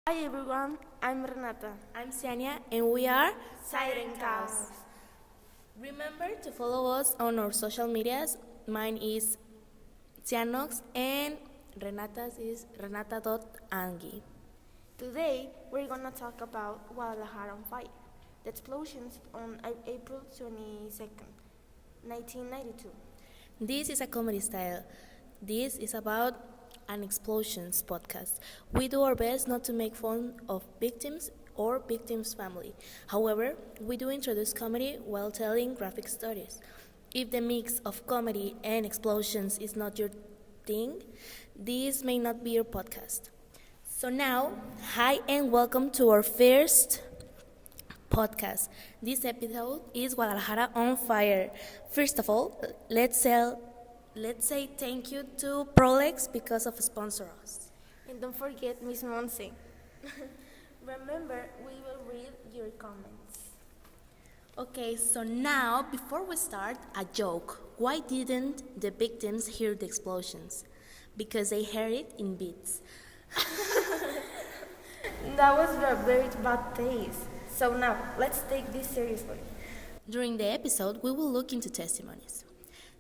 Hi everyone, I'm Renata. I'm Siania, and we are Siren Cows. Remember to follow us on our social medias. Mine is Cianox, and Renata's is renata.angi. Today we're gonna talk about Guadalajara on fire, the explosions on April 22nd, 1992. This is a comedy style. This is about an explosions podcast. We do our best not to make fun of victims or victims' family. However, we do introduce comedy while telling graphic stories. If the mix of comedy and explosions is not your thing, this may not be your podcast. So now, hi and welcome to our first podcast. This episode is Guadalajara on fire. First of all, let's say thank you to Prolex because of sponsor us. And don't forget Miss Monse. Remember, we will read your comments. Okay, so now before we start, a joke. Why didn't the victims hear the explosions? Because they heard it in beats. That was a very bad taste. So now, let's take this seriously. During the episode, we will look into testimonies.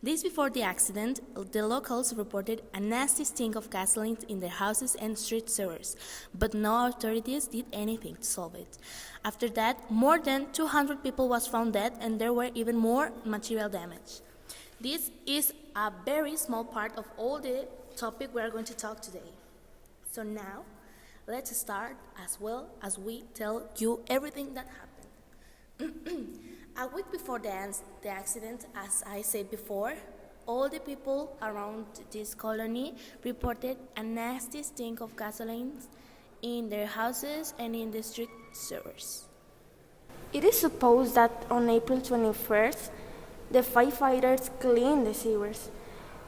Days before the accident, the locals reported a nasty stink of gasoline in their houses and street sewers, but no authorities did anything to solve it. After that, more than 200 people was found dead and there were even more material damage. This is a very small part of all the topic we are going to talk today. So now, let's start as well as we tell you everything that happened. A week before the accident, as I said before, all the people around this colony reported a nasty stink of gasoline in their houses and in the street sewers. It is supposed that on April 21st, the firefighters cleaned the sewers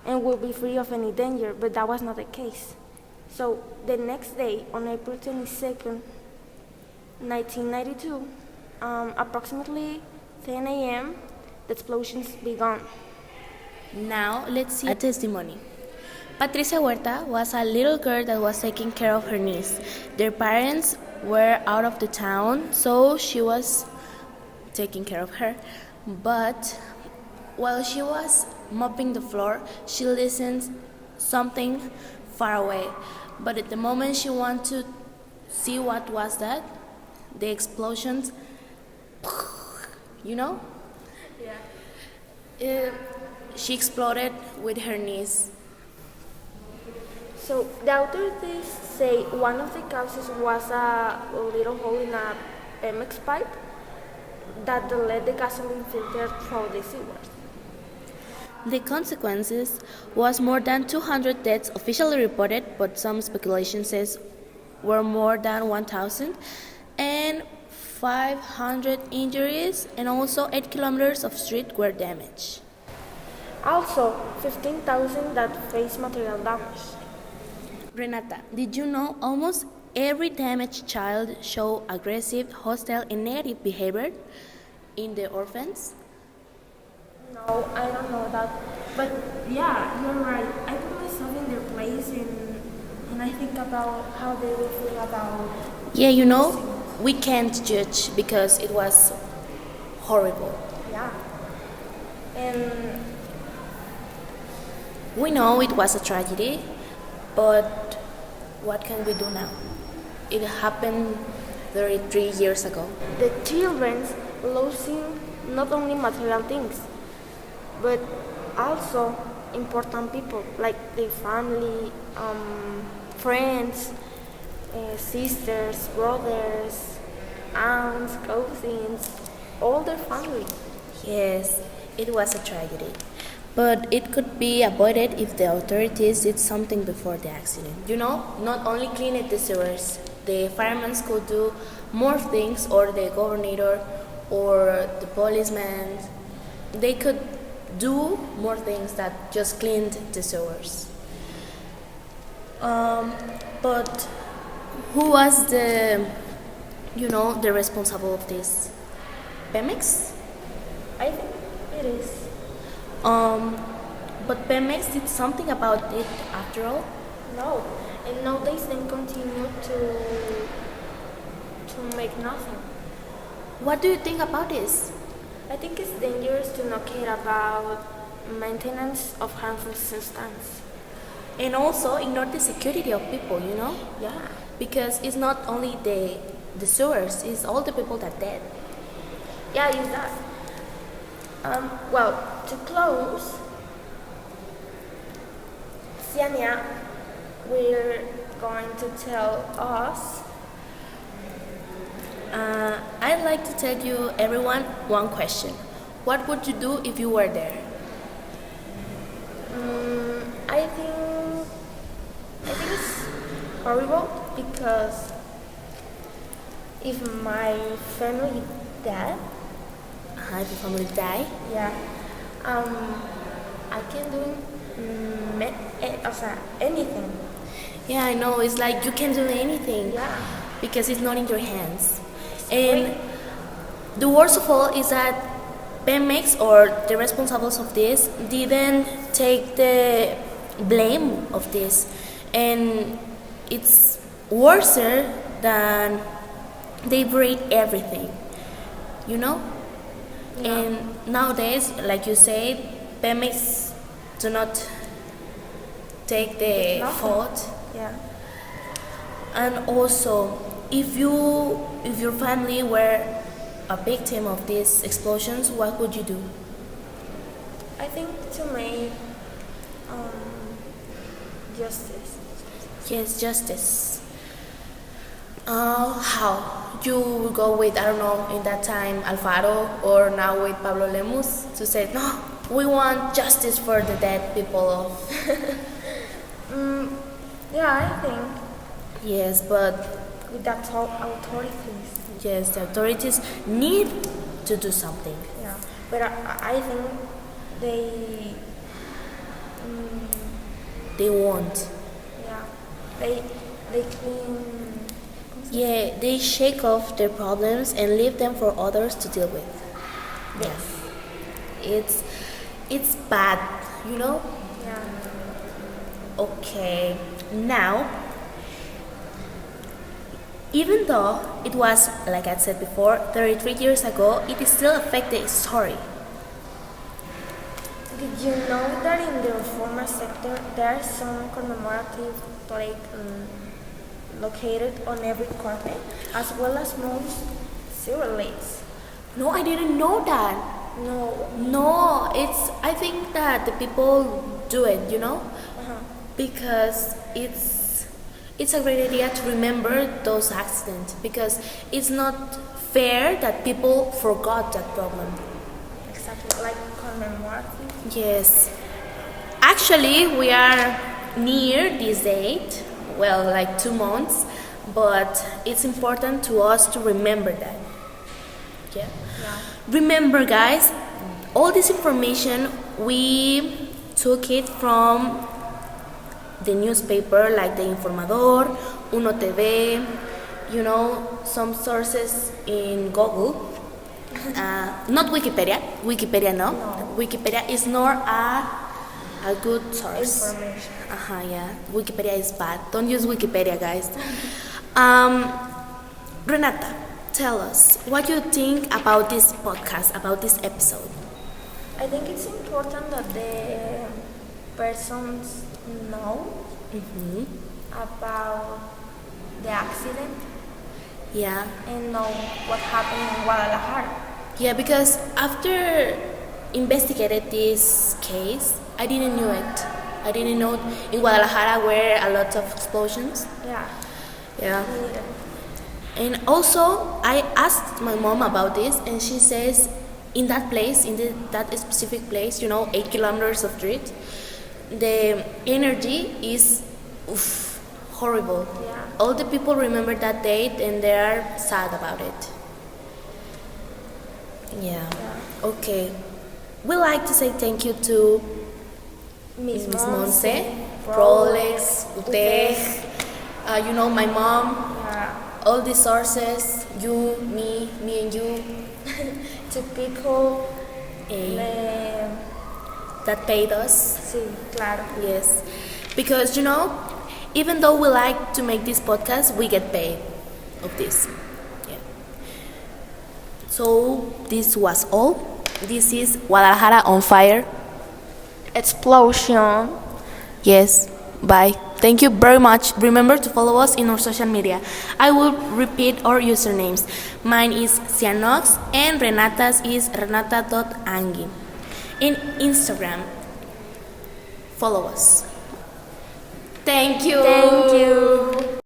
and will be free of any danger, but that was not the case. So the next day, on April 22nd, 1992, approximately 10 a.m., the explosions began. Now let's see a testimony. Patricia Huerta was a little girl that was taking care of her niece. Their parents were out of the town, so she was taking care of her. But while she was mopping the floor, she listened something far away. But at the moment she wanted to see what was that, the explosions, you know? Yeah. She exploded with her niece. So the authorities say one of the causes was a little hole in a MX pipe that let the gasoline filter through the sewers. The consequences was more than 200 deaths officially reported, but some speculation says were more than 1,000, and 500 injuries, and also 8 kilometers of street were damaged. Also, 15,000 that faced material damage. Renata, did you know almost every damaged child show aggressive, hostile, and negative behavior in the orphans? No, I don't know that. But yeah, you're right. I put myself in their place and I think about how they will feel about. Yeah, you know, we can't judge because it was horrible. Yeah. And we know it was a tragedy, but what can we do now? It happened 33 years ago. the children's losing not only material things, but also important people like their family, friends, sisters, brothers, aunts, cousins, all their family. Yes, it was a tragedy. But it could be avoided if the authorities did something before the accident. You know, not only clean the sewers, the firemen could do more things, or the governor, or the policeman. They could do more things that just cleaned the sewers. But who was the responsible of this? Pemex? I think it is. But Pemex did something about it after all. No, and nowadays they continue to like nothing. What do you think about this? I think it's dangerous to not care about maintenance of harmful substance. And also ignore the security of people, you know? Yeah. Because it's not only the sewers, it's all the people that dead. Yeah, it's that. Well, to close, Siania, we're going to tell us. I'd like to tell you, everyone, one question. What would you do if you were there? I think it's horrible because if my family died, If your family die? yeah, I can do anything. Yeah, I know. It's like you can do anything. Yeah. Because it's not in your hands. Great. And the worst of all is that Pemex or the responsibles of this didn't take the blame of this. And it's worse than they break everything, you know? Yeah. And nowadays, like you said, Pemex do not take the Nothing. fault. Yeah. And also, if your family were a victim of these explosions, what would you do? I think to make justice. Yes, justice. How? You will go with, I don't know, in that time Alfaro or now with Pablo Lemus to say, no, we want justice for the dead people of. Yeah, I think Yes, but with that authorities. yes, the authorities need to do something. Yeah, but I think they. They won't. Yeah, they clean. Yeah, they shake off their problems and leave them for others to deal with. Yes. It's bad, you know? Yeah. Okay. Now, even though it was, like I said before, 33 years ago, it is still affect the story. Did you know that in the reforma sector there are some commemorative plaque located on every corner, as well as most sewer lakes? No, I didn't know that. No. No, I think that the people do it, you know? Because it's a great idea to remember those accidents, because it's not fair that people forgot that problem. Exactly, like commemorative. Yes. Actually, we are near this date, well, like 2 months, but it's important to us to remember that. Yeah. Yeah. Remember, guys, all this information we took it from the newspaper, like the Informador, Uno TV, you know, some sources in Google. Not Wikipedia. Wikipedia, no. Wikipedia is not a good source. Information. Yeah. Wikipedia is bad. Don't use Wikipedia, guys. Renata, tell us what you think about this podcast, about this episode. I think it's important that the persons know about the accident Yeah. and know what happened in Guadalajara. Yeah, because after investigated this case, I didn't know it. I didn't know in Guadalajara were a lot of explosions. Yeah. Yeah. Me neither. And also, I asked my mom about this, and she says in that place, that specific place, you know, 8 kilometers of street, the energy is horrible. Yeah. All the people remember that date and they are sad about it. Yeah. Okay. We like to say thank you to Miss Miss Monse, Monse, Prolex, Uteh, you know, my mom, Yeah. all the sources, you, me and you, To people. eh, that paid us. Sí, claro. Yes. Because, you know, even though we like to make this podcast, we get paid of this. Yeah. So this was all. This is Guadalajara on fire. Explosion. Yes, bye. Thank you very much. Remember to follow us in our social media. I will repeat our usernames. Mine is Cianox and Renata's is renata.angi. In Instagram, follow us. Thank you. Thank you.